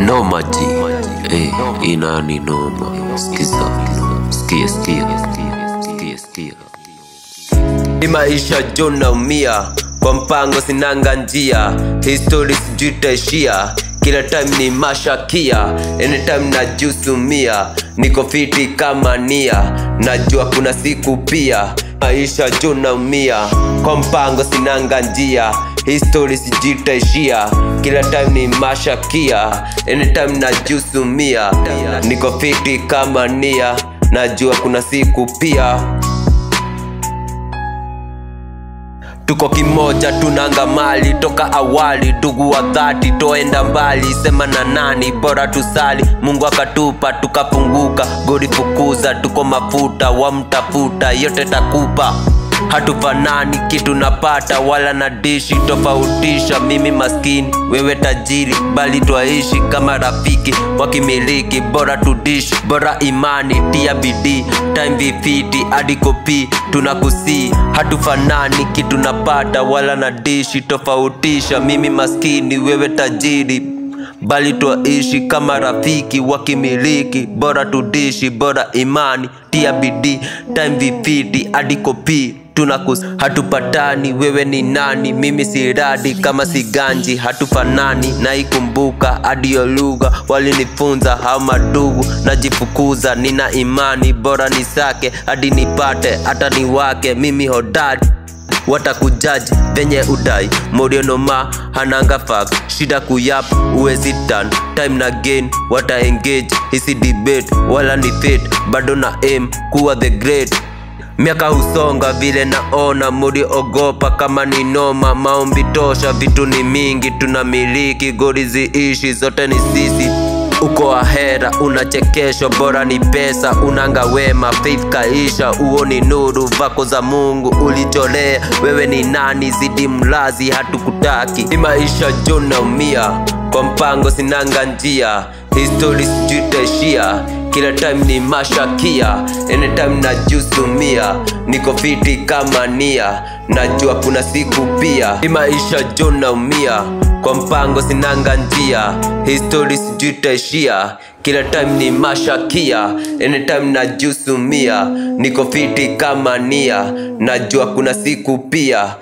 Noma G, inani noma. Sikia. Maisha jona umia, kwa mpango sinanga njia. History sijui itaishia, kila time ni mashakia. Anytime najusumia, niko fiti kama nia. Najua kuna siku pia. Maisha jona umia, kwa mpango sinanga njia. History sijui itaishia, kila time ni mashakia. Anytime najusumia, niko fiti kama nia. Najua kuna siku pia. Tuko kimoja tunanga mali toka awali. Ndugu wa dhati toenda mbali. Sema na nani bora tusali. Mungu akatupa tukafunguka. Gori fukuza tuko mafuta wamtafuta yote takupa. Hatufanani kitu napata wala na dishi tofautisha. Mimi maskini wewe tajiri, bali twaishi kama rafiki wakimiliki. Bora tudishi bora imani tia bidii. Time vifiti hadi kopi tunakusi. Hatufanani kitu napata wala na dishi tofautisha. Mimi maskini wewe tajiri, bali twaishi kama rafiki wakimiliki. Bora tudishi bora imani tia bidii. Time vifiti hadi kopi tunakus. Hatupatani wewe ni nani, mimi si radi kama si ganji. Hatufanani na ikumbuka hadi yo lugha walinifunza hao madugu. Najifukuza nina imani bora nisake hadi nipate hata ni wake. Mimi hodari watakujaji venye udai. Morio noma hananga fuck, shida kuyap uwezi turn. Time na gain wata engage, hisi debate wala ni fate. Bado na aim kuwa the great. Miaka husonga vile naona, muri ogopa kama ni noma. Maombi tosha vitu ni mingi tunamiliki. Gori ziishi zote ni sisi. Uko ahera unachekesho bora ni pesa. Unanga wema faith kaisha, uo ni nuru vako za Mungu ulicholea. Wewe ni nani zidi mlazi hatukutaki. Ni maisha jona umia, kwa mpango sinanga njia. History sijui itaishia, kila time ni mashakia. Anytime najusumia, niko fiti kama nia. Najua kuna siku pia. Ni maisha jona umia, kwa mpango sinanga njia. History sijui itaishia, kila time ni mashakia. Anytime najusumia, niko fiti kama nia. Najua kuna siku pia.